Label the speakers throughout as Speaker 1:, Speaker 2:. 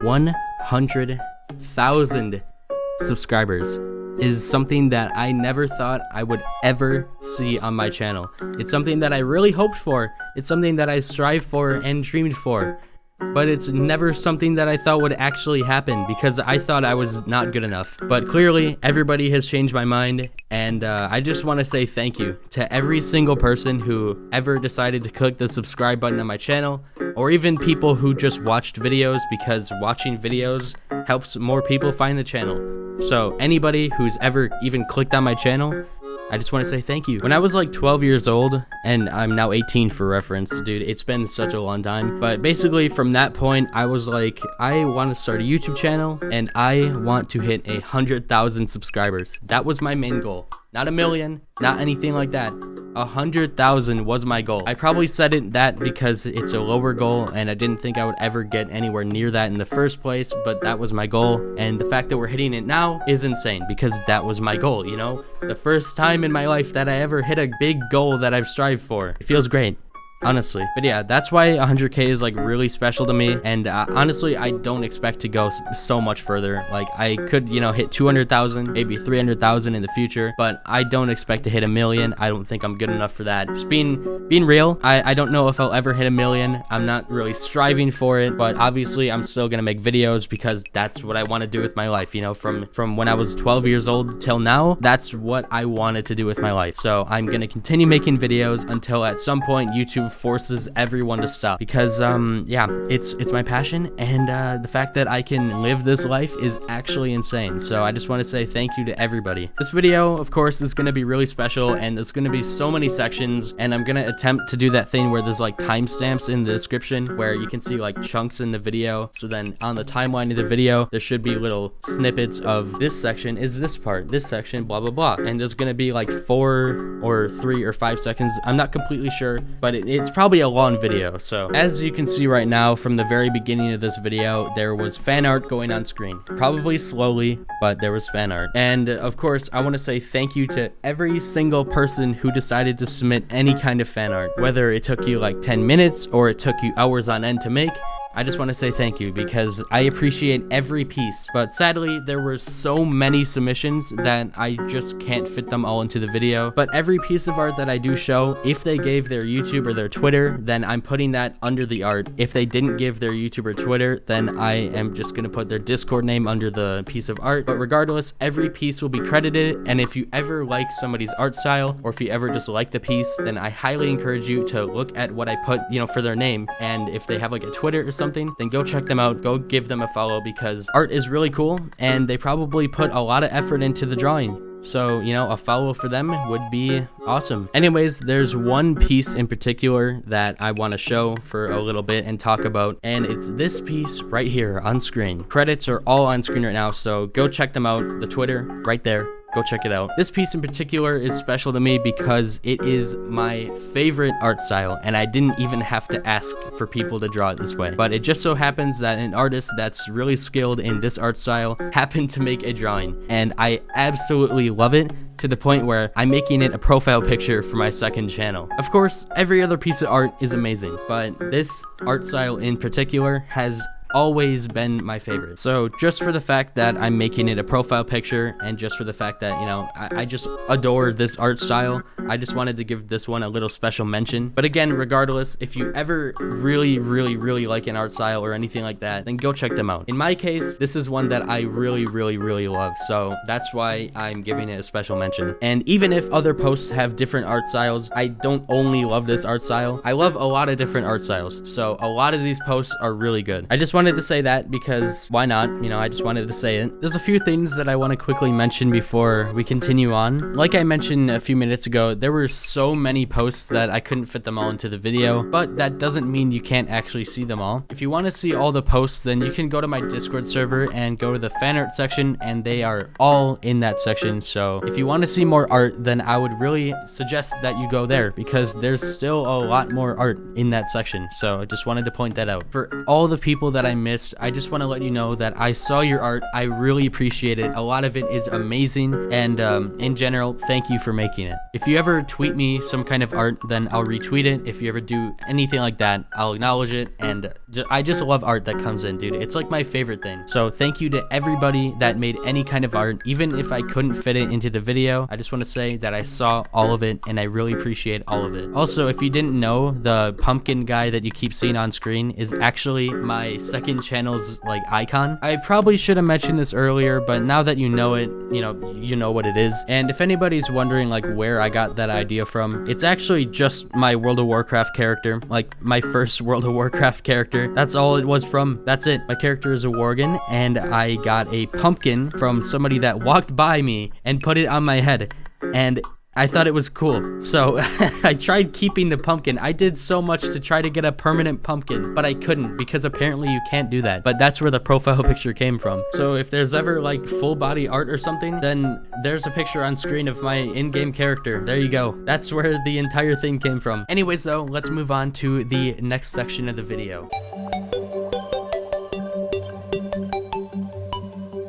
Speaker 1: 100,000 subscribers is something that I never thought I would ever see on my channel. It's something that I really hoped for. It's something that I strived for and dreamed for. But it's never something that I thought would actually happen because I thought I was not good enough. But clearly, everybody has changed my mind, and I just want to say thank you to every single person who ever decided to click the subscribe button on my channel, or even people who just watched videos, because watching videos helps more people find the channel. So anybody who's ever even clicked on my channel, I just want to say thank you. When I was like 12 years old, and I'm now 18 for reference, dude, it's been such a long time. But basically from that point, I was like, I want to start a YouTube channel and I want to hit 100,000 subscribers. That was my main goal. Not a million, not anything like that. 100,000 was my goal. I probably said that because it's a lower goal and I didn't think I would ever get anywhere near that in the first place, but that was my goal. And the fact that we're hitting it now is insane because that was my goal, you know? The first time in my life that I ever hit a big goal that I've strived for. It feels great, honestly. But yeah, that's why 100K is like really special to me. And honestly, I don't expect to go so much further. Like I could, you know, hit 200,000, maybe 300,000 in the future, but I don't expect to hit a million. I don't think I'm good enough for that. Just being real, I don't know if I'll ever hit a million. I'm not really striving for it, but obviously I'm still gonna make videos because that's what I want to do with my life. You know, from when I was 12 years old till now, that's what I wanted to do with my life. So I'm gonna continue making videos until at some point YouTube forces everyone to stop, because yeah, it's my passion, and the fact that I can live this life is actually insane. So I just want to say thank you to everybody. This video, of course, is going to be really special, and there's going to be so many sections, and I'm going to attempt to do that thing where there's like timestamps in the description where you can see like chunks in the video. So then on the timeline of the video, there should be little snippets of this section is this part, this section, blah blah blah, and there's going to be like 4 or 3 or 5 seconds. I'm not completely sure, but it's probably a long video. So as you can see right now, from the very beginning of this video, there was fan art going on screen, probably slowly, but there was fan art. And of course, I want to say thank you to every single person who decided to submit any kind of fan art, whether it took you like 10 minutes or it took you hours on end to make. I just want to say thank you because I appreciate every piece. But sadly, there were so many submissions that I just can't fit them all into the video. But every piece of art that I do show, if they gave their YouTube or their Twitter, then I'm putting that under the art. If they didn't give their YouTube or Twitter, then I am just going to put their Discord name under the piece of art. But regardless, every piece will be credited. And if you ever like somebody's art style, or if you ever just like the piece, then I highly encourage you to look at what I put, you know, for their name. And if they have like a Twitter or something, then go check them out, go give them a follow, because art is really cool and they probably put a lot of effort into the drawing. So, you know, a follow for them would be awesome. Anyways, there's one piece in particular that I want to show for a little bit and talk about, and it's this piece right here on screen. Credits are all on screen right now, so go check them out. The Twitter right there. Go check it out. This piece in particular is special to me because it is my favorite art style, and I didn't even have to ask for people to draw it this way. But it just so happens that an artist that's really skilled in this art style happened to make a drawing, and I absolutely love it, to the point where I'm making it a profile picture for my second channel. Of course, every other piece of art is amazing, but this art style in particular has always been my favorite. So just for the fact that I'm making it a profile picture, and just for the fact that, you know, I just adore this art style, I just wanted to give this one a little special mention. But again, regardless, if you ever really like an art style or anything like that, then go check them out. In my case, this is one that I really love, so that's why I'm giving it a special mention. And even if other posts have different art styles, I don't only love this art style, I love a lot of different art styles, so a lot of these posts are really good. I just wanted to say that because why not? You know, I just wanted to say it. There's a few things that I want to quickly mention before we continue on. Like I mentioned a few minutes ago, there were so many posts that I couldn't fit them all into the video, but that doesn't mean you can't actually see them all. If you want to see all the posts, then you can go to my Discord server and go to the fan art section, and they are all in that section. So if you want to see more art, then I would really suggest that you go there, because there's still a lot more art in that section. So I just wanted to point that out. For all the people that I missed, I just want to let you know that I saw your art. I really appreciate it. A lot of it is amazing, and in general, thank you for making it. If you ever tweet me some kind of art, then I'll retweet it. If you ever do anything like that, I'll acknowledge it, and I just love art that comes in, dude. It's like my favorite thing. So thank you to everybody that made any kind of art, even if I couldn't fit it into the video. I just want to say that I saw all of it, and I really appreciate all of it. Also, if you didn't know, the pumpkin guy that you keep seeing on screen is actually my second channel's like icon. I probably should have mentioned this earlier, but now that you know it, you know what it is. And if anybody's wondering like where I got that idea from, it's actually just my World of Warcraft character, like my first World of Warcraft character. That's all it was from. That's it. My character is a Worgen, and I got a pumpkin from somebody that walked by me and put it on my head, and I thought it was cool, so I tried keeping the pumpkin. I did so much to try to get a permanent pumpkin, but I couldn't, because apparently you can't do that. But that's where the profile picture came from. So if there's ever like full body art or something, then there's a picture on screen of my in-game character. There you go. That's where the entire thing came from. Anyways though, let's move on to the next section of the video.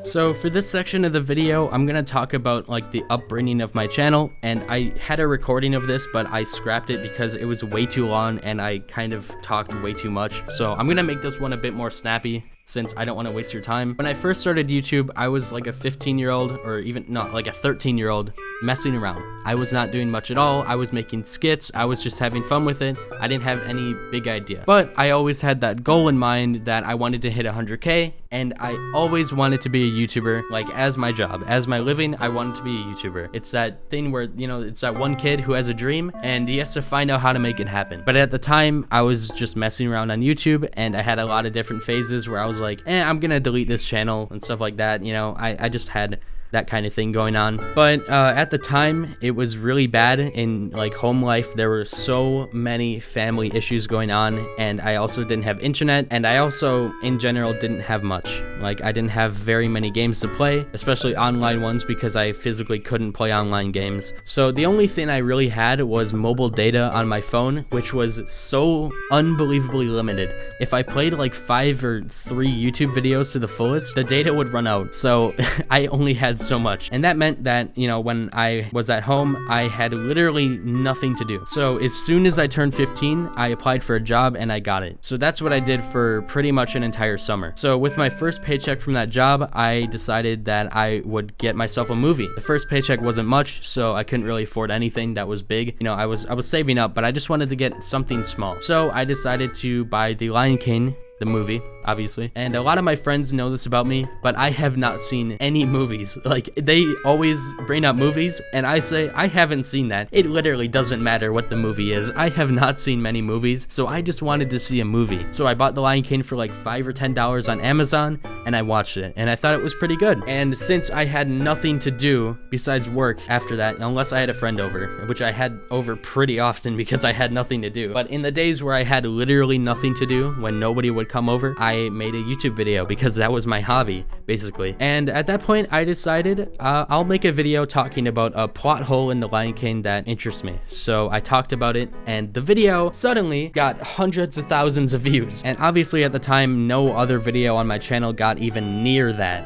Speaker 1: So for this section of the video, I'm gonna talk about like the upbringing of my channel, and I had a recording of this, but I scrapped it because it was way too long and I kind of talked way too much. So I'm gonna make this one a bit more snappy, since I don't want to waste your time. When I first started YouTube, I was like a 15-year-old, or even not, like a 13-year-old messing around. I was not doing much at all. I was making skits. I was just having fun with it. I didn't have any big idea. But I always had that goal in mind that I wanted to hit 100K, and I always wanted to be a YouTuber, like as my job, as my living. I wanted to be a YouTuber. It's that thing where, it's that one kid who has a dream and he has to find out how to make it happen. But at the time, I was just messing around on YouTube, and I had a lot of different phases where I was like, I'm gonna delete this channel and stuff like that. I just had that kind of thing going on. But at the time, it was really bad in like home life. There were so many family issues going on, and I also didn't have internet, and I also in general didn't have much. Like, I didn't have very many games to play, especially online ones, because I physically couldn't play online games. So the only thing I really had was mobile data on my phone, which was so unbelievably limited. If I played like 5 or 3 YouTube videos to the fullest, the data would run out. So I only had so much, and that meant that when I was at home, I had literally nothing to do. So as soon as I turned 15, I applied for a job and I got it. So that's what I did for pretty much an entire summer. So with my first paycheck from that job, I decided that I would get myself a movie. The first paycheck wasn't much, so I couldn't really afford anything that was big. I was saving up, but I just wanted to get something small. So I decided to buy The Lion King, the movie, obviously. And a lot of my friends know this about me, but I have not seen any movies. Like, they always bring up movies, and I say, I haven't seen that. It literally doesn't matter what the movie is. I have not seen many movies, so I just wanted to see a movie. So I bought The Lion King for like $5 or $10 on Amazon, and I watched it, and I thought it was pretty good. And since I had nothing to do besides work after that, unless I had a friend over, which I had over pretty often because I had nothing to do. But in the days where I had literally nothing to do, when nobody would come over, I made a YouTube video because that was my hobby, basically. And at that point, I decided I'll make a video talking about a plot hole in The Lion King that interests me. So I talked about it, and the video suddenly got hundreds of thousands of views. And obviously at the time, no other video on my channel got even near that.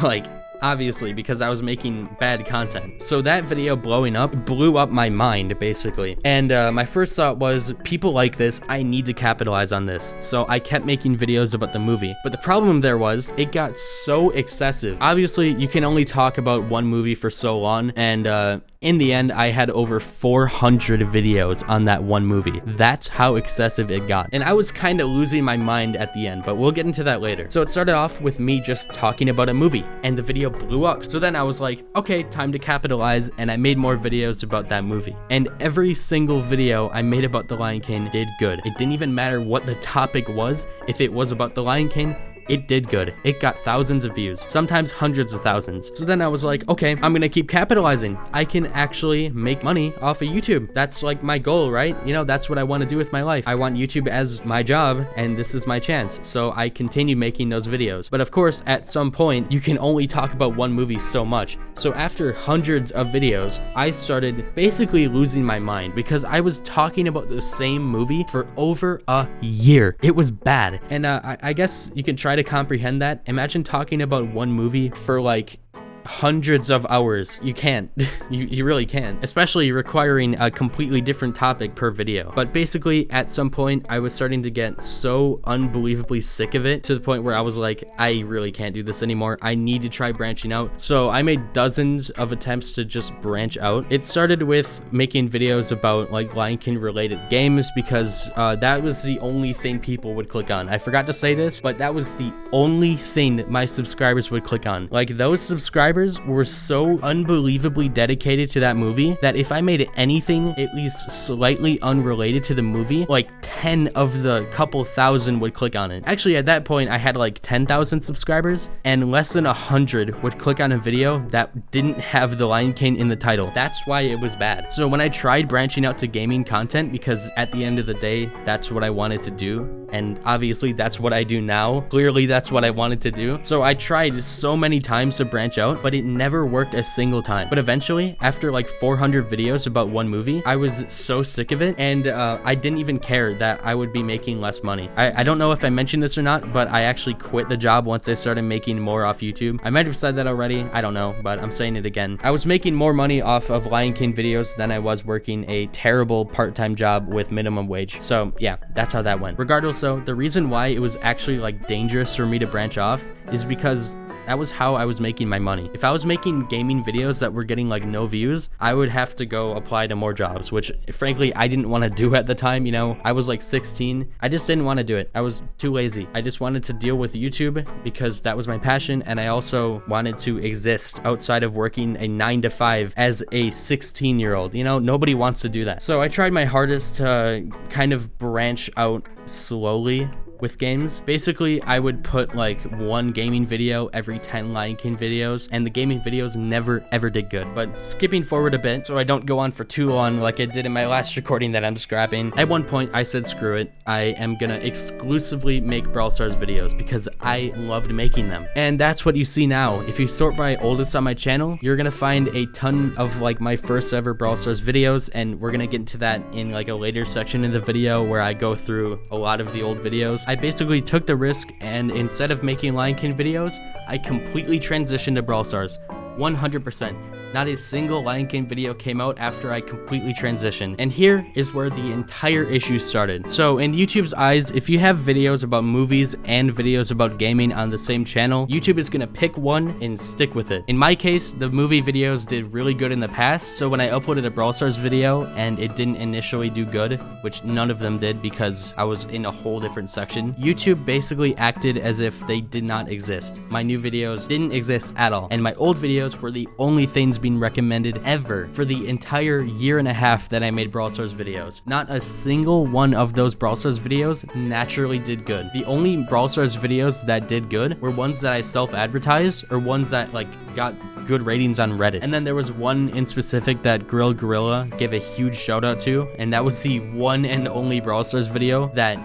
Speaker 1: Like, obviously, because I was making bad content. So that video blowing up blew up my mind, basically. And my first thought was, people like this, I need to capitalize on this. So I kept making videos about the movie. But the problem there was, it got so excessive. Obviously, you can only talk about one movie for so long, and in the end, I had over 400 videos on that one movie. That's how excessive it got. And I was kind of losing my mind at the end, but we'll get into that later. So it started off with me just talking about a movie, and the video blew up. So then I was like, okay, time to capitalize, and I made more videos about that movie. And every single video I made about The Lion King did good. It didn't even matter what the topic was. If it was about The Lion King, it did good. It got thousands of views, sometimes hundreds of thousands. So then I was like, okay, I'm gonna keep capitalizing. I can actually make money off of YouTube. That's like my goal, right? You know, that's what I want to do with my life. I want YouTube as my job, and this is my chance. So I continue making those videos. But of course, at some point, you can only talk about one movie so much. So after hundreds of videos, I started basically losing my mind because I was talking about the same movie for over a year. It was bad. And I guess you can try to comprehend that. Imagine talking about one movie for like hundreds of hours. You can't. you really can't, especially requiring a completely different topic per video. But basically, at some point, I was starting to get so unbelievably sick of it to the point where I was like, I really can't do this anymore. I need to try branching out. So I made dozens of attempts to just branch out. It started with making videos about like Lion King related games because that was the only thing people would click on. I forgot to say this, but that was the only thing that my subscribers would click on. Like, those subscribers were so unbelievably dedicated to that movie that if I made anything at least slightly unrelated to the movie, like 10 of the couple thousand would click on it. Actually, at that point, I had like 10,000 subscribers, and less than 100 would click on a video that didn't have the Lion King in the title. That's why it was bad. So when I tried branching out to gaming content, because at the end of the day, that's what I wanted to do, and obviously that's what I do now. Clearly, that's what I wanted to do. So I tried so many times to branch out, but it never worked a single time. But eventually, after like 400 videos about one movie, I was so sick of it, and I didn't even care that I would be making less money. I don't know if I mentioned this or not, but I actually quit the job once I started making more off YouTube. I might have said that already, I don't know, but I'm saying it again. I was making more money off of Lion King videos than I was working a terrible part-time job with minimum wage. So yeah, that's how that went. Regardless though, the reason why it was actually like dangerous for me to branch off is because that was how I was making my money. If I was making gaming videos that were getting like no views, I would have to go apply to more jobs, which frankly, I didn't want to do at the time. You know, I was like 16. I just didn't want to do it. I was too lazy. I just wanted to deal with YouTube because that was my passion. And I also wanted to exist outside of working a 9-to-5 as a 16-year-old. You know, nobody wants to do that. So I tried my hardest to kind of branch out slowly with games. Basically, I would put like one gaming video every 10 Lion King videos, and the gaming videos never ever did good. But skipping forward a bit so I don't go on for too long like I did in my last recording that I'm scrapping, at one point I said screw it, I am gonna exclusively make Brawl Stars videos because I loved making them. And that's what you see now. If you sort by oldest on my channel, you're gonna find a ton of like my first ever Brawl Stars videos, and we're gonna get into that in like a later section in the video where I go through a lot of the old videos. I basically took the risk, and instead of making Lion King videos, I completely transitioned to Brawl Stars. 100%. Not a single Lion King video came out after I completely transitioned. And here is where the entire issue started. So in YouTube's eyes, if you have videos about movies and videos about gaming on the same channel, YouTube is gonna pick one and stick with it. In my case, the movie videos did really good in the past, so when I uploaded a Brawl Stars video and it didn't initially do good, which none of them did because I was in a whole different section, YouTube basically acted as if they did not exist. My new videos didn't exist at all, and my old videos were the only things being recommended ever for the entire year and a half that I made Brawl Stars videos. Not a single one of those Brawl Stars videos naturally did good. The only Brawl Stars videos that did good were ones that I self-advertised or ones that like got good ratings on Reddit. And then there was one in specific that Grilled Gorilla gave a huge shout out to, and that was the one and only Brawl Stars video that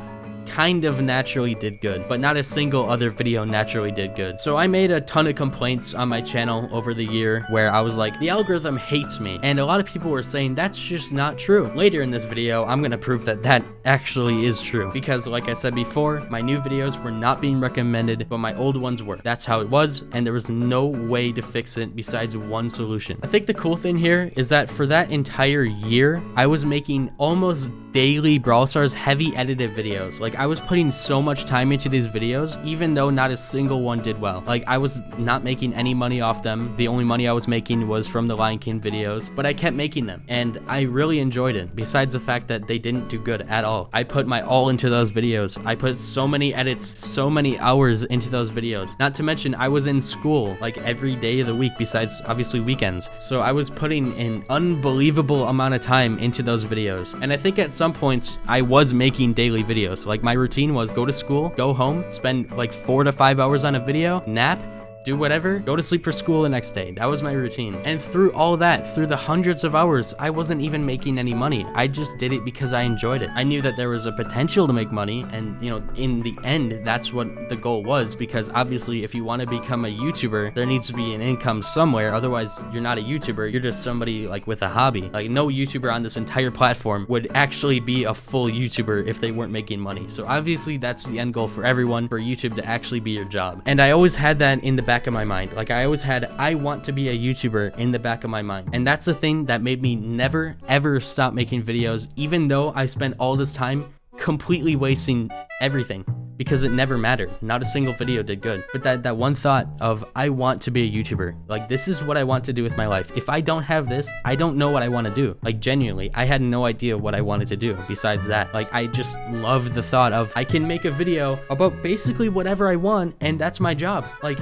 Speaker 1: kind of naturally did good, but not a single other video naturally did good. So I made a ton of complaints on my channel over the year where I was like, the algorithm hates me, and a lot of people were saying that's just not true. Later in this video, I'm gonna prove that that actually is true, because like I said before, my new videos were not being recommended, but my old ones were. That's how it was, and there was no way to fix it besides one solution. I think the cool thing here is that for that entire year, I was making almost daily Brawl Stars heavy edited videos. Like, I was putting so much time into these videos, even though not a single one did well. Like, I was not making any money off them. The only money I was making was from the Lion King videos, but I kept making them, and I really enjoyed it, besides the fact that they didn't do good at all. I put my all into those videos. I put so many edits, so many hours into those videos. Not to mention, I was in school like every day of the week besides obviously weekends. So I was putting an unbelievable amount of time into those videos. And I think at some points I was making daily videos. Like, Like, my routine was go to school, go home, spend like 4 to 5 hours on a video, nap, do whatever, go to sleep for school the next day. That was my routine. And through all that, through the hundreds of hours, I wasn't even making any money. I just did it because I enjoyed it. I knew that there was a potential to make money, and you know, in the end, that's what the goal was, because obviously if you want to become a YouTuber, there needs to be an income somewhere. Otherwise, you're not a YouTuber, you're just somebody like with a hobby. Like, no YouTuber on this entire platform would actually be a full YouTuber if they weren't making money. So obviously that's the end goal for everyone, for YouTube to actually be your job. And I always had that in the back of my mind. Like, I always had, I want to be a YouTuber in the back of my mind. And that's the thing that made me never ever stop making videos, even though I spent all this time completely wasting everything, because it never mattered. Not a single video did good. But that one thought of, I want to be a YouTuber. Like, this is what I want to do with my life. If I don't have this, I don't know what I want to do. Like, genuinely, I had no idea what I wanted to do besides that. Like, I just loved the thought of, I can make a video about basically whatever I want, and that's my job. Like,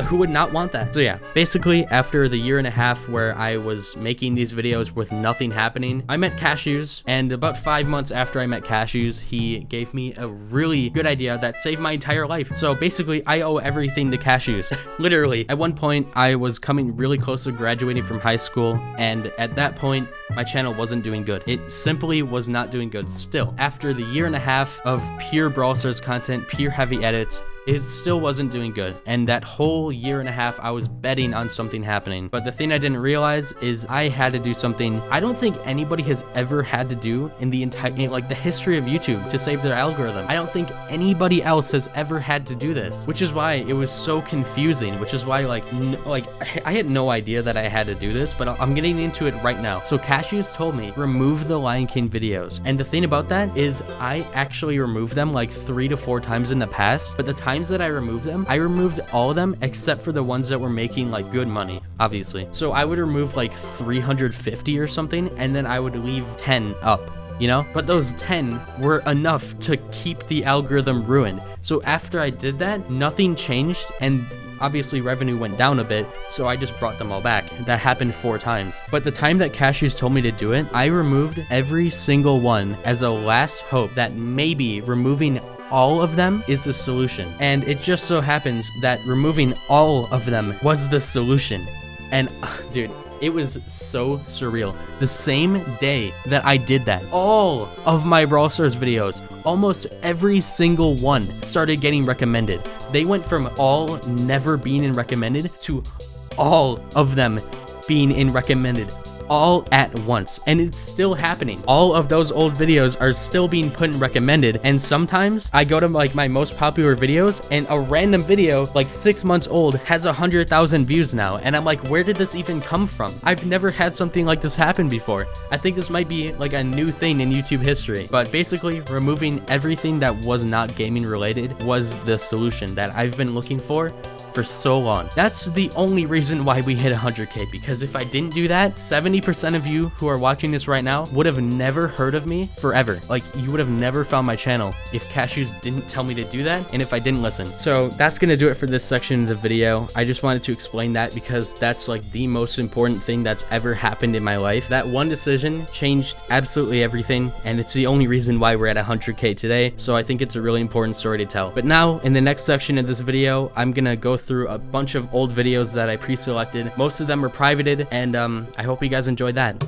Speaker 1: who would not want that? So yeah, basically after the 1.5 years where I was making these videos with nothing happening, I met Cashews, and about 5 months after I met Cashews, he gave me a really good idea that saved my entire life. So basically, I owe everything to Cashews. Literally. At one point, I was coming really close to graduating from high school, and at that point, my channel wasn't doing good. It simply was not doing good still. After the 1.5 years of pure Brawl Stars content, pure heavy edits, it still wasn't doing good. And that whole 1.5 years, I was betting on something happening. But the thing I didn't realize is I had to do something I don't think anybody has ever had to do in the entire, like, the history of YouTube to save their algorithm. I don't think anybody else has ever had to do this, which is why it was so confusing, which is why, like, I had no idea that I had to do this, but I'm getting into it right now. So Cashews told me, remove the Lion King videos. And the thing about that is I actually removed them like 3 to 4 times in the past, but the times that I removed them, I removed all of them except for the ones that were making like good money, obviously. So I would remove like 350 or something, and then I would leave 10 up, you know? But those 10 were enough to keep the algorithm ruined. So after I did that, nothing changed, and obviously revenue went down a bit, so I just brought them all back. That happened 4 times. But the time that Cashews told me to do it, I removed every single one as a last hope that maybe removing all of them is the solution. And it just so happens that removing all of them was the solution. And dude, it was so surreal. The same day that I did that, all of my Brawl Stars videos, almost every single one, started getting recommended. They went from all never being in recommended to all of them being in recommended, all at once. And it's still happening. All of those old videos are still being put in recommended, and sometimes I go to like my most popular videos and a random video like 6 months old has 100,000 views now, and I'm like, where did this even come from? I've never had something like this happen before. I think this might be like a new thing in YouTube history. But basically, removing everything that was not gaming related was the solution that I've been looking for so long. That's the only reason why we hit 100K, because if I didn't do that, 70% of you who are watching this right now would have never heard of me forever. Like, you would have never found my channel if Cashews didn't tell me to do that, and if I didn't listen. So that's gonna do it for this section of the video. I just wanted to explain that because that's like the most important thing that's ever happened in my life. That one decision changed absolutely everything, and it's the only reason why we're at 100K today. So I think it's a really important story to tell. But now, in the next section of this video, I'm gonna go through a bunch of old videos that I pre-selected. Most of them are privated, and I hope you guys enjoyed that.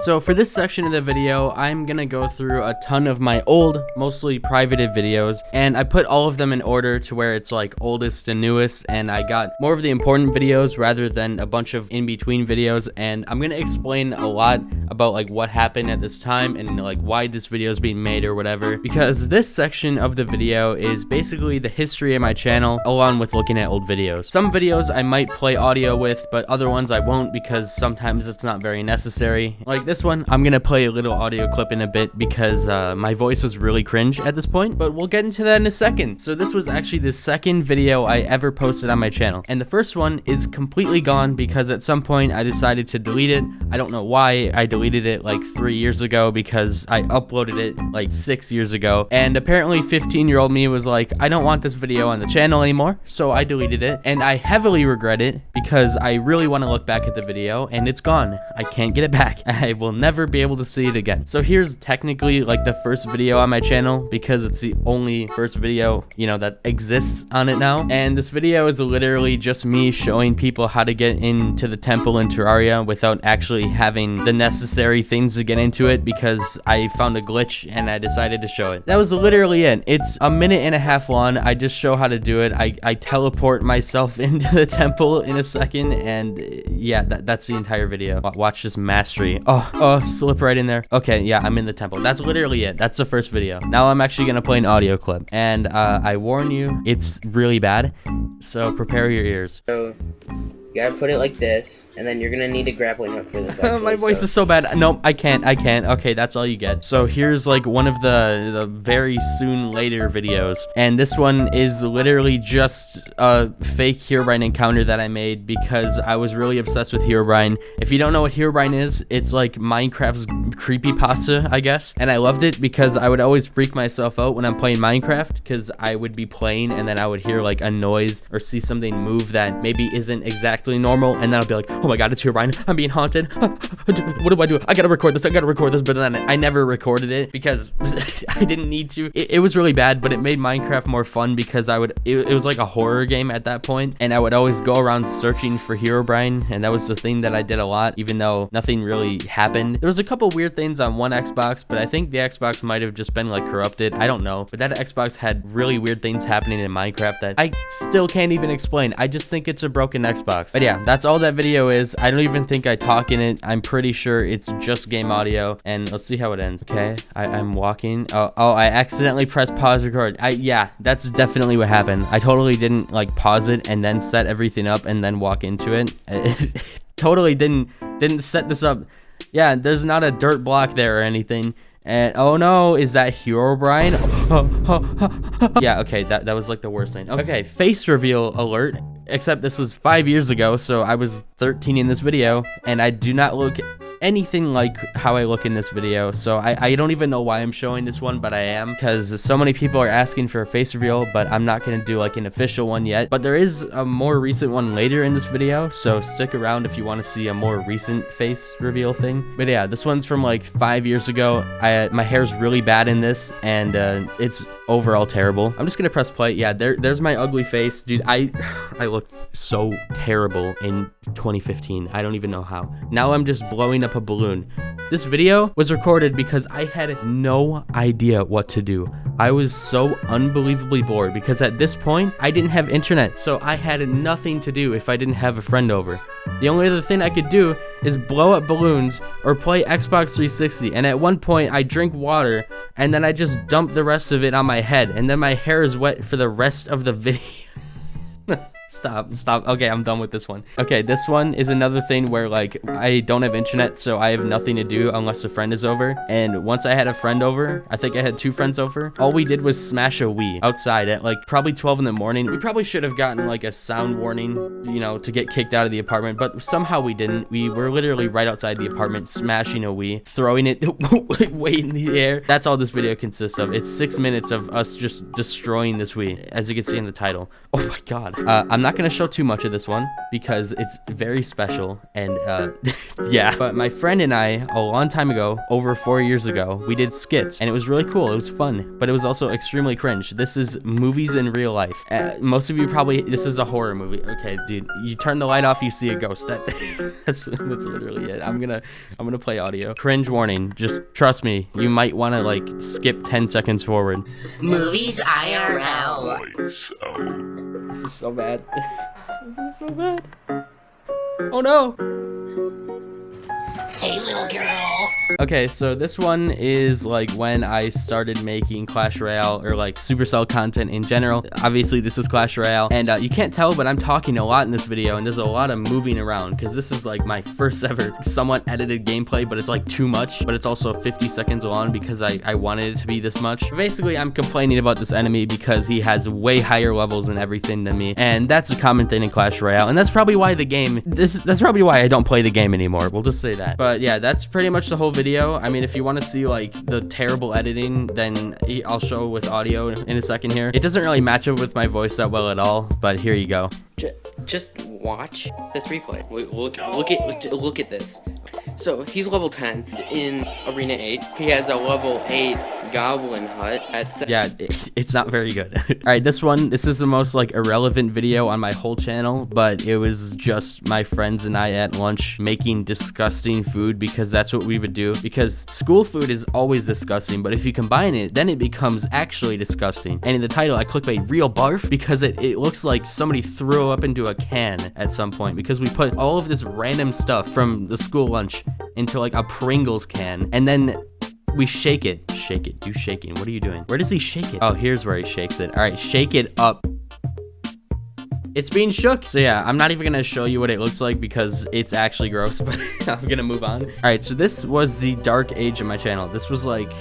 Speaker 1: So for this section of the video, I'm gonna go through a ton of my old, mostly privated videos, and I put all of them in order to where it's like oldest and newest, and I got more of the important videos rather than a bunch of in-between videos. And I'm gonna explain a lot about like what happened at this time and like why this video is being made or whatever, because this section of the video is basically the history of my channel along with looking at old videos. Some videos I might play audio with, but other ones I won't, because sometimes it's not very necessary. Like this one, I'm gonna play a little audio clip in a bit because my voice was really cringe at this point, but we'll get into that in a second. So this was actually the second video I ever posted on my channel, and the first one is completely gone because at some point I decided to delete it. I don't know why. I deleted it like 3 years ago because I uploaded it like 6 years ago, and apparently 15-year-old me was like, I don't want this video on the channel anymore, so I deleted it, and I heavily regret it because I really want to look back at the video, and it's gone. I can't get it back. I will never be able to see it again. So here's technically like the first video on my channel because it's the only first video, you know, that exists on it now. And this video is literally just me showing people how to get into the temple in Terraria without actually having the necessary things to get into it because I found a glitch and I decided to show it. That was literally it. It's a minute and a half long. I just show how to do it. I teleport myself into the temple in a second, and yeah, that's the entire video. Watch this mastery. Oh, slip right in there. Okay, yeah, I'm in the temple. That's literally it. That's the first video. Now I'm actually gonna play an audio clip, and I warn you, it's really bad, so prepare your ears.
Speaker 2: So you gotta put it like this, and then you're gonna need a grappling hook for this. Actually,
Speaker 1: my voice is so bad. No, I can't. Okay, that's all you get. So here's like one of the very soon later videos, and this one is literally just a fake Herobrine encounter that I made because I was really obsessed with Herobrine. If you don't know what Herobrine is, it's like Minecraft's creepypasta, I guess, and I loved it because I would always freak myself out when I'm playing Minecraft because I would be playing and then I would hear like a noise or see something move that maybe isn't exactly normal, and then I'll be like, oh my god, it's Herobrine, I'm being haunted. What do I do? I gotta record this, but then I never recorded it because I didn't need to. It was really bad, but it made Minecraft more fun because it was like a horror game at that point, and I would always go around searching for Herobrine, and that was the thing that I did a lot, even though nothing really happened. There was a couple weird things on one Xbox, but I think the Xbox might have just been like corrupted, I don't know, but that Xbox had really weird things happening in Minecraft that I still can't even explain. I just think it's a broken Xbox. But yeah, that's all that video is. I don't even think I talk in it. I'm pretty sure it's just game audio, and let's see how it ends. Okay, I'm walking. Oh, I accidentally pressed pause record. Yeah, that's definitely what happened. I totally didn't like pause it and then set everything up and then walk into it. Totally didn't set this up. Yeah, there's not a dirt block there or anything. And oh no, is that Herobrine? Yeah, okay, that was like the worst thing. Okay, face reveal alert. Except this was 5 years ago, so I was 13 in this video, and I do not look anything like how I look in this video, so I don't even know why I'm showing this one, but I am, because so many people are asking for a face reveal, but I'm not going to do like an official one yet. But there is a more recent one later in this video, so stick around if you want to see a more recent face reveal thing. But yeah, this one's from like 5 years ago. My hair's really bad in this, and it's overall terrible. I'm just gonna press play. Yeah, there's my ugly face, dude. I looked so terrible in 2015. I don't even know how. Now I'm just blowing up a balloon. This video was recorded because I had no idea what to do. I was so unbelievably bored because at this point I didn't have internet, so I had nothing to do if I didn't have a friend over. The only other thing I could do is blow up balloons or play Xbox 360, and at one point I drink water and then I just dump the rest of it on my head, and then my hair is wet for the rest of the video. Stop. Okay, I'm done with this one. Okay, this one is another thing where like I don't have internet, so I have nothing to do unless a friend is over. And once I had a friend over, I think I had 2 friends over, all we did was smash a Wii outside at like probably 12 in the morning. We probably should have gotten like a sound warning, you know, to get kicked out of the apartment, but somehow we didn't. We were literally right outside the apartment smashing a Wii, throwing it way in the air. That's all this video consists of. It's 6 minutes of us just destroying this Wii, as you can see in the title. Oh my god. I'm not gonna show too much of this one because it's very special, and yeah. But my friend and I, a long time ago, over 4 years ago, we did skits, and it was really cool. It was fun, but it was also extremely cringe. This is movies in real life. Most of you probably, this is a horror movie. Okay, dude, you turn the light off, you see a ghost. That's literally it. I'm gonna play audio. Cringe warning. Just trust me. You might want to like skip 10 seconds forward.
Speaker 2: Movies IRL.
Speaker 1: This is so bad. This is so bad. Oh no!
Speaker 2: Hey, little girl.
Speaker 1: Okay, so this one is like when I started making Clash Royale or like Supercell content in general. Obviously, this is Clash Royale, and you can't tell, but I'm talking a lot in this video, and there's a lot of moving around because this is like my first ever somewhat edited gameplay, but it's like too much, but it's also 50 seconds long because I wanted it to be this much. But basically, I'm complaining about this enemy because he has way higher levels and everything than me, and that's a common thing in Clash Royale, and that's probably why that's probably why I don't play the game anymore. We'll just say that. But yeah, that's pretty much the whole video. I mean, if you want to see like the terrible editing, then I'll show with audio in a second here. It doesn't really match up with my voice that well at all, but here you go.
Speaker 3: Just watch this replay. Look at this. So he's level 10 in Arena 8. He has a level 8 Goblin Hut at
Speaker 1: yeah, it's not very good. Alright, this is the most like irrelevant video on my whole channel, but it was just my friends and I at lunch making disgusting food because that's what we would do. Because school food is always disgusting, but if you combine it, then it becomes actually disgusting. And in the title, I clickbait real barf because it looks like somebody threw up into a can at some point because we put all of this random stuff from the school lunch into like a Pringles can, and then we shake it. Do shaking. What are you doing? Where does he shake it? Oh, here's where he shakes it. All right, shake it up. It's being shook. So yeah, I'm not even gonna show you what it looks like because it's actually gross, but I'm gonna move on. All right, so this was the dark age of my channel. This was like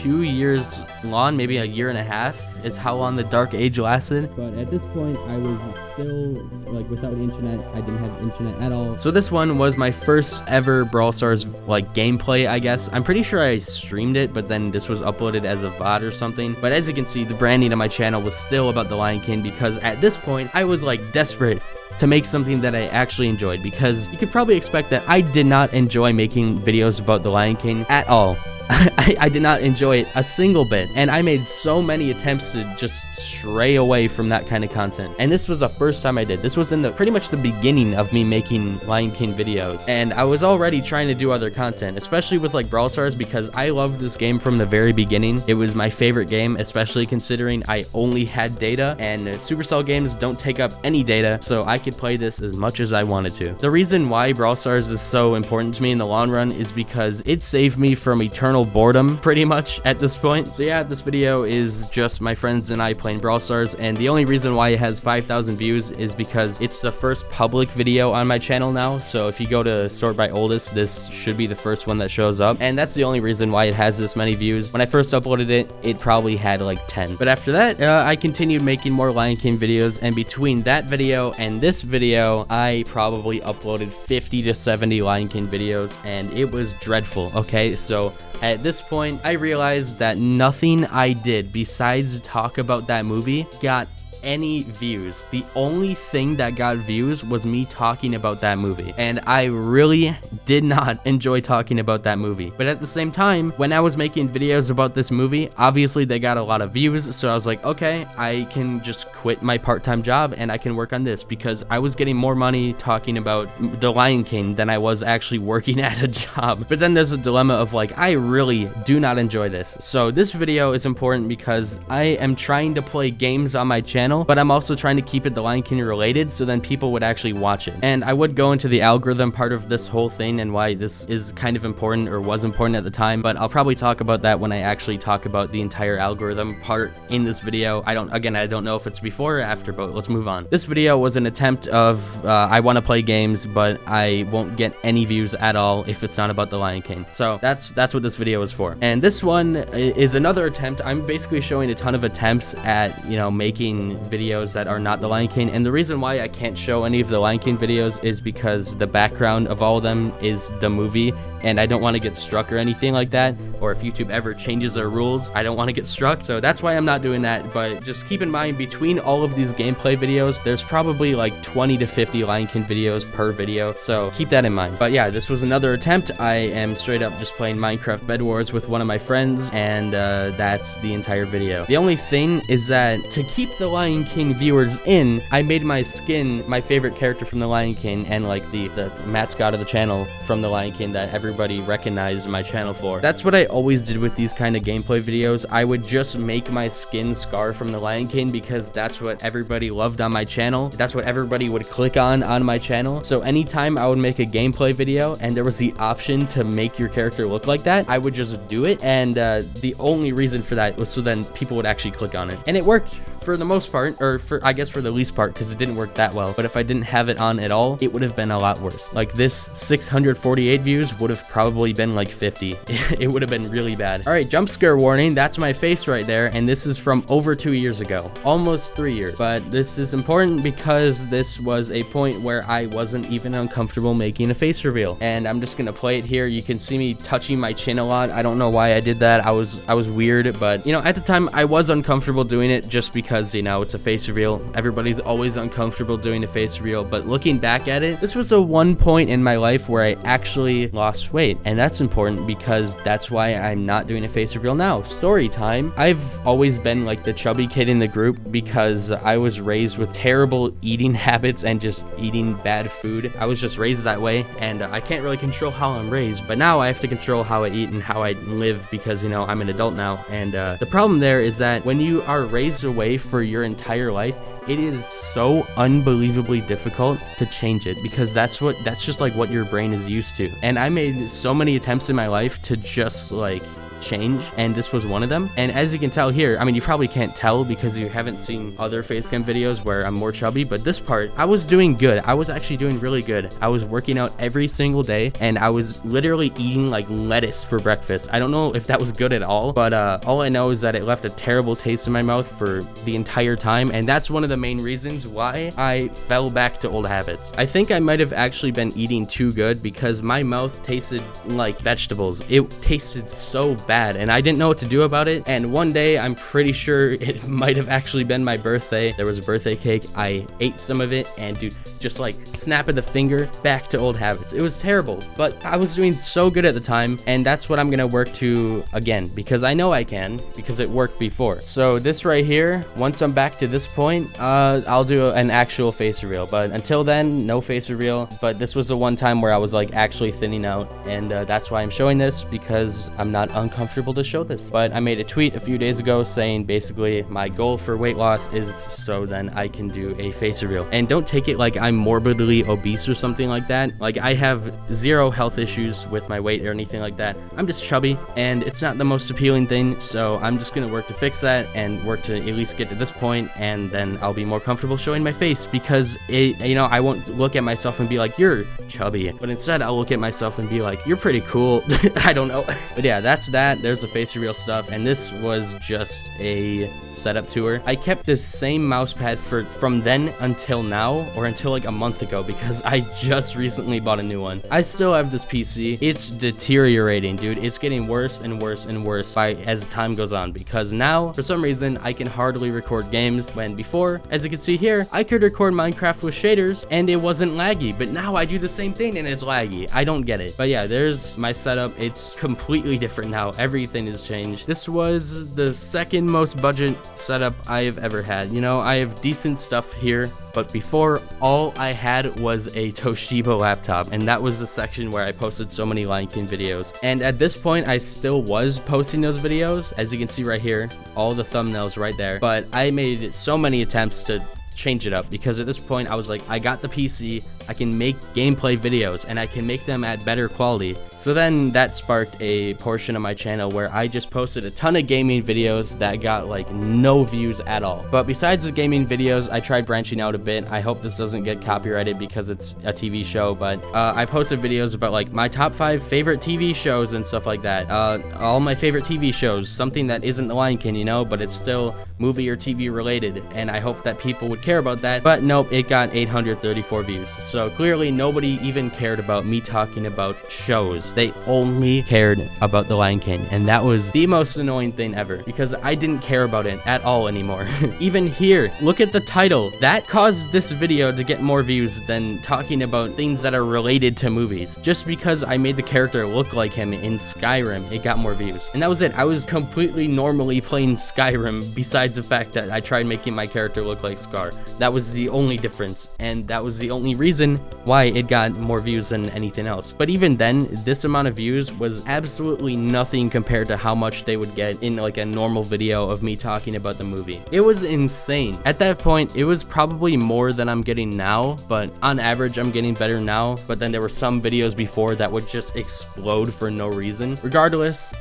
Speaker 1: 2 years long, maybe a year and a half is how long the dark age lasted. But at this point, I was still like without internet. I didn't have internet at all. So this one was my first ever Brawl Stars like gameplay, I guess. I'm pretty sure I streamed it, but then this was uploaded as a VOD or something. But as you can see, the branding of my channel was still about the Lion King because at this point, I was like desperate to make something that I actually enjoyed, because you could probably expect that I did not enjoy making videos about the Lion King at all. I did not enjoy it a single bit, and I made so many attempts to just stray away from that kind of content. And this was the first time I did. This was in pretty much the beginning of me making Lion King videos, and I was already trying to do other content, especially with like Brawl Stars, because I loved this game from the very beginning. It was my favorite game, especially considering I only had data, and Supercell games don't take up any data, so I could play this as much as I wanted to. The reason why Brawl Stars is so important to me in the long run is because it saved me from eternal boredom pretty much at this point. So yeah, this video is just my friends and I playing Brawl Stars, and the only reason why it has 5,000 views is because it's the first public video on my channel now. So if you go to sort by oldest, this should be the first one that shows up, and that's the only reason why it has this many views. When I first uploaded it, it probably had like 10, but after that I continued making more Lion King videos, and between that video and this video, I probably uploaded 50 to 70 Lion King videos, and it was dreadful. Okay, so at this point, I realized that nothing I did besides talk about that movie got any views. The only thing that got views was me talking about that movie, and I really did not enjoy talking about that movie. But at the same time, when I was making videos about this movie, obviously they got a lot of views, so I was like, okay, I can just quit my part-time job and I can work on this, because I was getting more money talking about the Lion King than I was actually working at a job. But then there's a dilemma of like, I really do not enjoy this. So this video is important because I am trying to play games on my channel, but I'm also trying to keep it the Lion King related, so then people would actually watch it. And I would go into the algorithm part of this whole thing and why this is kind of important, or was important at the time, but I'll probably talk about that when I actually talk about the entire algorithm part in this video. I don't know if it's before or after, but let's move on. This video was an attempt of I want to play games, but I won't get any views at all if it's not about the Lion King. So that's what this video is for. And this one is another attempt. I'm basically showing a ton of attempts at, you know, making videos that are not the Lion King, and the reason why I can't show any of the Lion King videos is because the background of all of them is the movie, and I don't want to get struck or anything like that, or if YouTube ever changes their rules, I don't want to get struck, so that's why I'm not doing that. But just keep in mind, between all of these gameplay videos, there's probably like 20 to 50 Lion King videos per video, so keep that in mind. But yeah, this was another attempt. I am straight up just playing Minecraft Bed Wars with one of my friends, and that's the entire video. The only thing is that to keep the Lion King viewers in, I made my skin my favorite character from the Lion King, and like the mascot of the channel from the Lion King that everyone everybody recognized my channel for. That's what I always did with these kind of gameplay videos. I would just make my skin Scar from the Lion King because that's what everybody loved on my channel. That's what everybody would click on my channel. So anytime I would make a gameplay video and there was the option to make your character look like that, I would just do it. And the only reason for that was so then people would actually click on it. And it worked for the most part, or I guess for the least part, because it didn't work that well. But if I didn't have it on at all, it would have been a lot worse. Like this 648 views would have probably been like 50. It would have been really bad. All right, jump scare warning. That's my face right there. And this is from over 2 years ago, almost 3 years. But this is important because this was a point where I wasn't even uncomfortable making a face reveal. And I'm just gonna play it here. You can see me touching my chin a lot. I don't know why I did that. I was weird, but you know, at the time I was uncomfortable doing it just because, you know, it's a face reveal. Everybody's always uncomfortable doing a face reveal, but looking back at it, this was the one point in my life where I actually lost weight. And that's important because that's why I'm not doing a face reveal now. Story time. I've always been like the chubby kid in the group because I was raised with terrible eating habits and just eating bad food. I was just raised that way, and I can't really control how I'm raised, but now I have to control how I eat and how I live because, you know, I'm an adult now. And the problem there is that when you are raised away for your entire life, it is so unbelievably difficult to change it because that's just like what your brain is used to. And I made so many attempts in my life to just like change, and this was one of them. And as you can tell here, I mean, you probably can't tell because you haven't seen other facecam videos where I'm more chubby, but this part I was doing good. I was actually doing really good. I was working out every single day, and I was literally eating like lettuce for breakfast. I don't know if that was good at all, but all I know is that it left a terrible taste in my mouth for the entire time, and that's one of the main reasons why I fell back to old habits. I think I might have actually been eating too good because my mouth tasted like vegetables. It tasted so bad, and I didn't know what to do about it. And one day, I'm pretty sure it might have actually been my birthday. There was a birthday cake. I ate some of it, and dude, just like snap of the finger, back to old habits. It was terrible, but I was doing so good at the time, and that's what I'm gonna work to again because I know I can because it worked before. So this right here, once I'm back to this point, I'll do an actual face reveal, but until then, no face reveal. But this was the one time where I was like actually thinning out, and that's why I'm showing this because I'm not uncomfortable to show this. But I made a tweet a few days ago saying basically my goal for weight loss is so then I can do a face reveal. And don't take it like I'm morbidly obese or something like that. Like, I have zero health issues with my weight or anything like that. I'm just chubby, and it's not the most appealing thing, so I'm just gonna work to fix that and work to at least get to this point, and then I'll be more comfortable showing my face because you know, I won't look at myself and be like, you're chubby, but instead I'll look at myself and be like, you're pretty cool. I don't know. But yeah, that's that. There's the face reveal stuff, and this was just a setup tour. I kept this same mouse pad from then until now, or until like a month ago, because I just recently bought a new one. I still have this PC. It's deteriorating, dude. It's getting worse and worse and worse as time goes on, because now for some reason I can hardly record games, when before, as you can see here, I could record Minecraft with shaders and it wasn't laggy, but now I do the same thing and it's laggy. I don't get it. But yeah, there's my setup. It's completely different now. Everything has changed. This was the second most budget setup I've ever had. You know, I have decent stuff here, but before, all I had was a Toshiba laptop, and that was the section where I posted so many Lion King videos. And at this point, I still was posting those videos, as you can see right here, all the thumbnails right there. But I made so many attempts to change it up, because at this point I was like, I got the PC, I can make gameplay videos and I can make them at better quality. So then that sparked a portion of my channel where I just posted a ton of gaming videos that got like no views at all. But besides the gaming videos, I tried branching out a bit. I hope this doesn't get copyrighted because it's a TV show, but I posted videos about like my top 5 favorite TV shows and stuff like that. All my favorite TV shows, something that isn't The Lion King, you know, but it's still movie or TV related, and I hope that people would care about that. But nope, it got 834 views. So clearly nobody even cared about me talking about shows. They only cared about The Lion King, and that was the most annoying thing ever, because I didn't care about it at all anymore. Even here, look at the title. That caused this video to get more views than talking about things that are related to movies. Just because I made the character look like him in Skyrim, it got more views. And that was it. I was completely normally playing Skyrim, besides the fact that I tried making my character look like Scar. That was the only difference, and that was the only reason reason why it got more views than anything else. But even then, this amount of views was absolutely nothing compared to how much they would get in like a normal video of me talking about the movie. It was insane. At that point, it was probably more than I'm getting now, but on average, I'm getting better now. But then there were some videos before that would just explode for no reason. Regardless,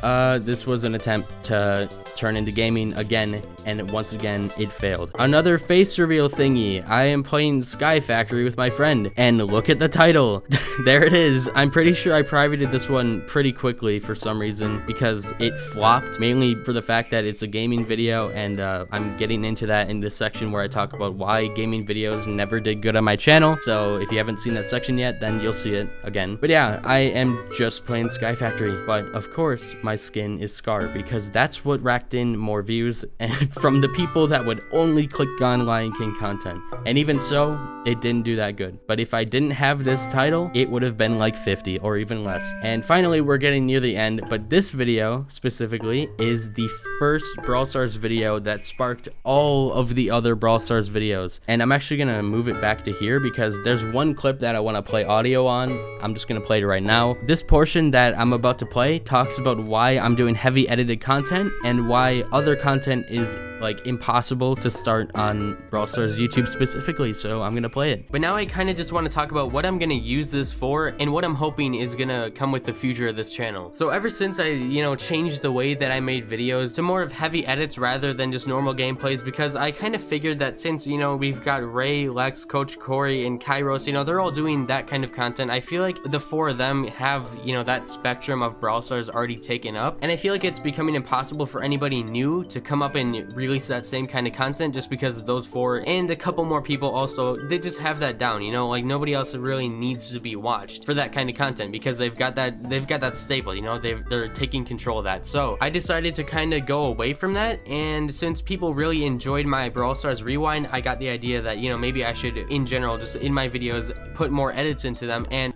Speaker 1: this was an attempt to turn into gaming again, and once again it failed. Another face reveal thingy. I am playing Sky Factory with my friend, and look at the title. There it is. I'm pretty sure I privated this one pretty quickly for some reason because it flopped, mainly for the fact that it's a gaming video, and I'm getting into that in this section where I talk about why gaming videos never did good on my channel. So if you haven't seen that section yet, then you'll see it again. But yeah, I am just playing Sky Factory, but of course my skin is Scar because that's what racked in more views and from the people that would only click on Lion King content. And even so, it didn't do that good. But if I didn't have this title, it would have been like 50 or even less. And finally, we're getting near the end, but this video specifically is the first Brawl Stars video that sparked all of the other Brawl Stars videos. And I'm actually gonna move it back to here because there's one clip that I want to play audio on. I'm just gonna play it right now. This portion that I'm about to play talks about why I'm doing heavy edited content and why other content is like impossible to start on Brawl Stars YouTube specifically, so I'm gonna play it. But now I kind of just want to talk about what I'm gonna use this for and what I'm hoping is gonna come with the future of this channel. So ever since I, changed the way that I made videos to more of heavy edits rather than just normal gameplays, because I kind of figured that since, we've got Ray, Lex, Coach Corey, and Kairos, they're all doing that kind of content. I feel like the four of them have, that spectrum of Brawl Stars already taken up, and I feel like it's becoming impossible for anybody new to come up and release that same kind of content just because those four and a couple more people also, they just have that down, like nobody else really needs to be watched for that kind of content because they've got that stable, they're taking control of that. So I decided to kind of go away from that, and since people really enjoyed my Brawl Stars Rewind, I got the idea that maybe I should in general just in my videos put more edits into them. And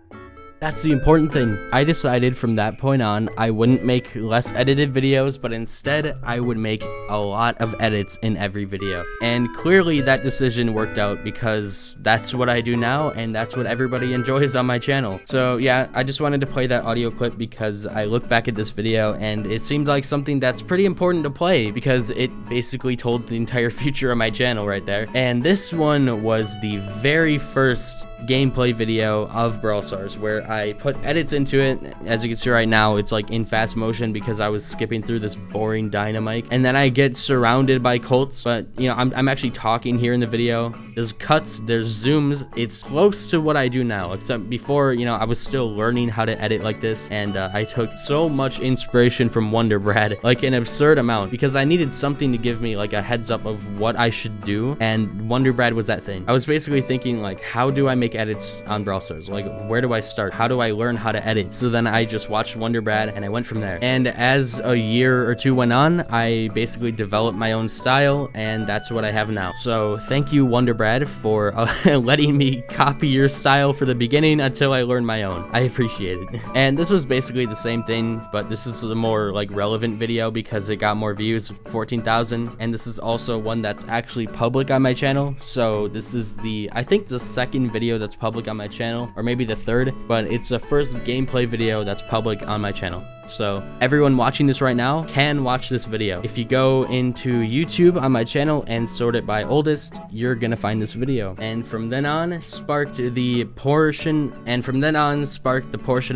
Speaker 1: that's the important thing. I decided from that point on, I wouldn't make less edited videos, but instead I would make a lot of edits in every video. And clearly that decision worked out because that's what I do now, and that's what everybody enjoys on my channel. So yeah, I just wanted to play that audio clip because I look back at this video and it seemed like something that's pretty important to play because it basically told the entire future of my channel right there. And this one was the very first gameplay video of Brawl Stars where I put edits into it. As you can see right now, it's like in fast motion because I was skipping through this boring Dynamite, and then I get surrounded by Colts. But I'm actually talking here in the video. There's cuts, there's zooms. It's close to what I do now, except before I was still learning how to edit like this, and I took so much inspiration from Wonder Brad, like an absurd amount, because I needed something to give me like a heads up of what I should do, and Wonder Brad was that thing. I was basically thinking like, how do I make edits on Brawl Stars? Like, where do I start? How do I learn how to edit? So then I just watched Wonder Brad and I went from there. And as a year or two went on, I basically developed my own style, and that's what I have now. So thank you, Wonder Brad, for letting me copy your style for the beginning until I learned my own. I appreciate it. And this was basically the same thing, but this is a more like relevant video because it got more views, 14,000, and this is also one that's actually public on my channel. So this is I think the second video that's public on my channel, or maybe the third, but it's the first gameplay video that's public on my channel. So everyone watching this right now can watch this video. If you go into YouTube on my channel and sort it by oldest, you're gonna find this video. And from then on sparked the portion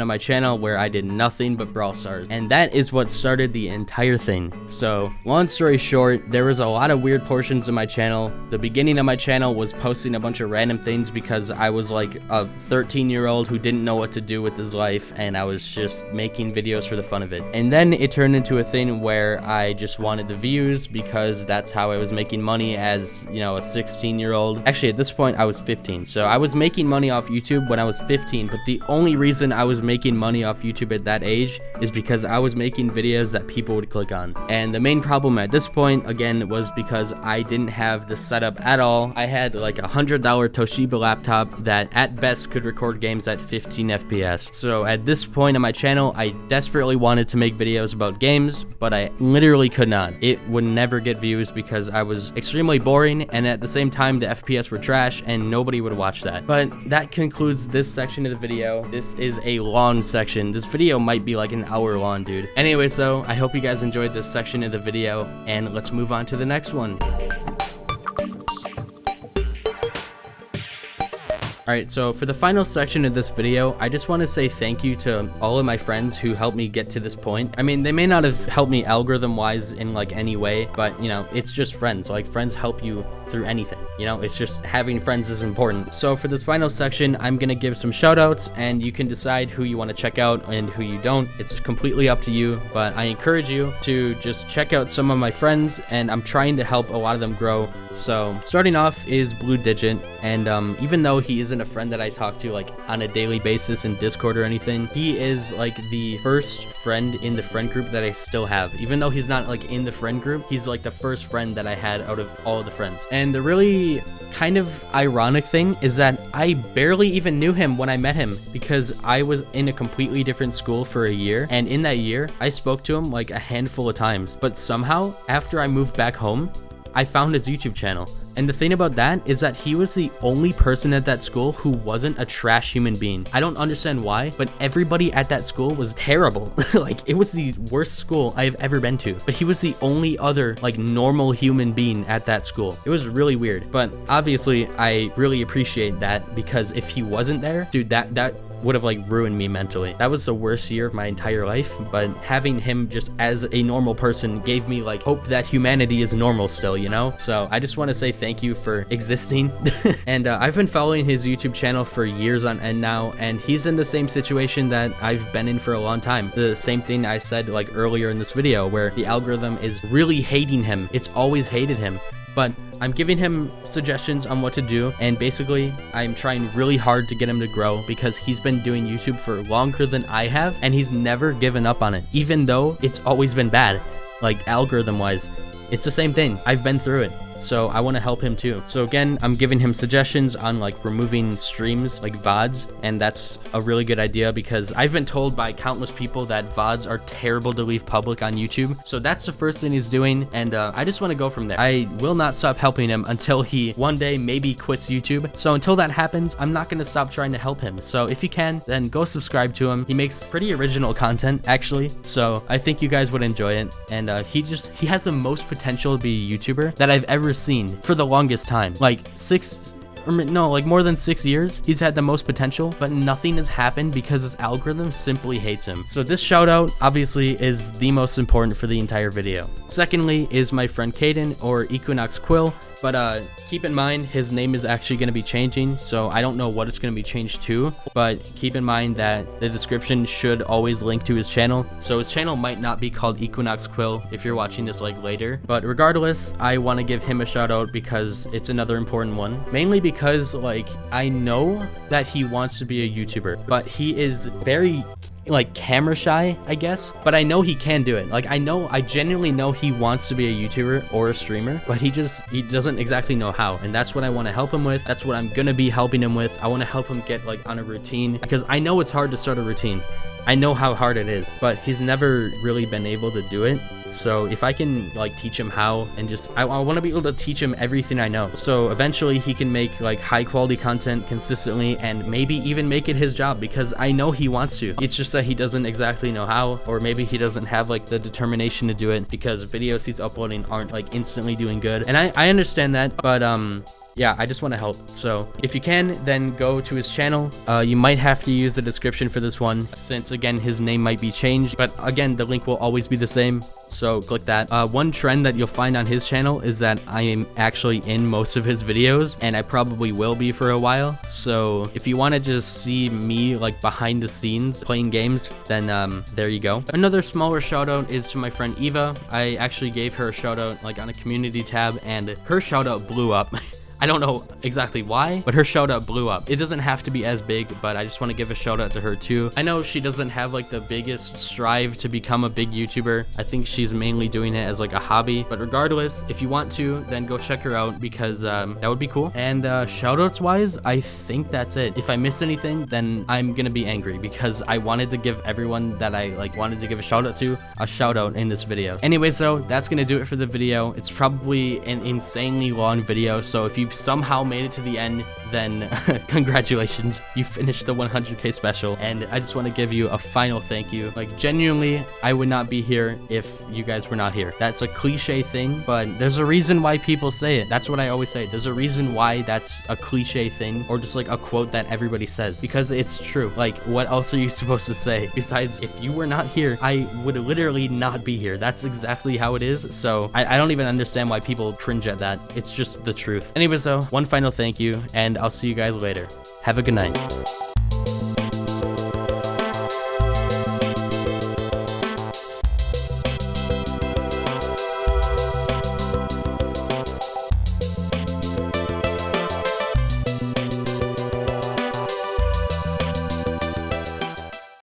Speaker 1: of my channel where I did nothing but Brawl Stars. And that is what started the entire thing. So long story short, there was a lot of weird portions of my channel. The beginning of my channel was posting a bunch of random things because I was like a 13-year-old who didn't know what to do with his life, and I was just making videos for the fun of it. And then it turned into a thing where I just wanted the views because that's how I was making money as, a 16-year-old. Actually, at this point, I was 15. So I was making money off YouTube when I was 15, but the only reason I was making money off YouTube at that age is because I was making videos that people would click on. And the main problem at this point, again, was because I didn't have the setup at all. I had like a $100 Toshiba laptop that at best could record games at 15 FPS. So at this point on my channel, I desperately really wanted to make videos about games, but I literally could not. It would never get views because I was extremely boring, and at the same time the FPS were trash and nobody would watch that. But that concludes this section of the video. This is a long section. This video might be like an hour long, dude. Anyways though, I hope you guys enjoyed this section of the video, and let's move on to the next one. Alright, so for the final section of this video, I just want to say thank you to all of my friends who helped me get to this point. I mean, they may not have helped me algorithm-wise in like any way, but you know, it's just friends. Like, friends help you through anything, you know? It's just having friends is important. So for this final section, I'm gonna give some shoutouts, and you can decide who you want to check out and who you don't. It's completely up to you, but I encourage you to just check out some of my friends, and I'm trying to help a lot of them grow. So starting off is Blue Digit, and even though he isn't a friend that I talk to like on a daily basis in Discord or anything, he is like the first friend in the friend group that I still have. Even though he's not like in the friend group, he's like the first friend that I had out of all the friends. And the really kind of ironic thing is that I barely even knew him when I met him, because I was in a completely different school for a year, and in that year I spoke to him like a handful of times. But somehow after I moved back home, I found his YouTube channel. And the thing about that is that he was the only person at that school who wasn't a trash human being. I don't understand why, but everybody at that school was terrible. Like, it was the worst school I've ever been to. But he was the only other, like, normal human being at that school. It was really weird. But obviously, I really appreciate that, because if he wasn't there, dude, that would have like ruined me mentally. That was the worst year of my entire life, but having him just as a normal person gave me like hope that humanity is normal still, you know? So I just want to say thank you for existing. And I've been following his YouTube channel for years on end now, and he's in the same situation that I've been in for a long time. The same thing I said like earlier in this video, where the algorithm is really hating him. It's always hated him. But I'm giving him suggestions on what to do, and basically I'm trying really hard to get him to grow, because he's been doing YouTube for longer than I have, and he's never given up on it, even though it's always been bad. Like, algorithm wise, it's the same thing. I've been through it. So I want to help him too. So again, I'm giving him suggestions on like removing streams, like VODs, and that's a really good idea, because I've been told by countless people that VODs are terrible to leave public on YouTube. So that's the first thing he's doing, and I just want to go from there. I will not stop helping him until he one day maybe quits YouTube. So until that happens, I'm not going to stop trying to help him. So if you can, then go subscribe to him. He makes pretty original content, actually. So I think you guys would enjoy it. And he has the most potential to be a YouTuber that I've ever seen for the longest time. Like more than 6 years he's had the most potential, but nothing has happened because his algorithm simply hates him. So this shout out obviously is the most important for the entire video. Secondly is my friend Caden, or Equinox Quill. But keep in mind, his name is actually going to be changing, so I don't know what it's going to be changed to, but keep in mind that the description should always link to his channel. So his channel might not be called Equinox Quill if you're watching this like later, but regardless, I want to give him a shout out because it's another important one. Mainly because like I know that he wants to be a YouTuber, but he is very like camera shy, I guess, but I know he can do it. Like I genuinely know he wants to be a YouTuber or a streamer, but he doesn't exactly know how, and that's what I want to help him with. That's what I'm gonna be helping him with. I want to help him get like on a routine, because I know it's hard to start a routine. I know how hard it is, but he's never really been able to do it. So if I can like teach him how, and just I want to be able to teach him everything I know, so eventually he can make like high quality content consistently, and maybe even make it his job, because I know he wants to. It's just that he doesn't exactly know how, or maybe he doesn't have like the determination to do it, because videos he's uploading aren't like instantly doing good, and I understand that, but yeah, I just want to help. So if you can, then go to his channel. You might have to use the description for this one, since again his name might be changed, but again the link will always be the same, so click that. One trend that you'll find on his channel is that I am actually in most of his videos, and I probably will be for a while. So if you want to just see me like behind the scenes playing games, then there you go. Another smaller shout out is to my friend Eva. I actually gave her a shout out like on a community tab, and her shout out blew up. I don't know exactly why, but her shout out blew up. It doesn't have to be as big, but I just want to give a shout out to her too. I know she doesn't have like the biggest strive to become a big YouTuber. I think she's mainly doing it as like a hobby, but regardless, if you want to, then go check her out because that would be cool. And shout outs wise, I think that's it. If I missed anything, then I'm gonna be angry because I wanted to give everyone that I like wanted to give a shout out to a shout out in this video. Anyways though, that's gonna do it for the video. It's probably an insanely long video, so if you somehow made it to the end, then congratulations, you finished the 100k special. And I just want to give you a final thank you. Like, genuinely, I would not be here if you guys were not here. That's a cliche thing, but there's a reason why people say it. That's what I always say. There's a reason why that's a cliche thing, or just like a quote that everybody says, because it's true. Like, what else are you supposed to say besides, if you were not here, I would literally not be here? That's exactly how it is. So I don't even understand why people cringe at that. It's just the truth. Anyways though, one final thank you, and I'll see you guys later. Have a good night.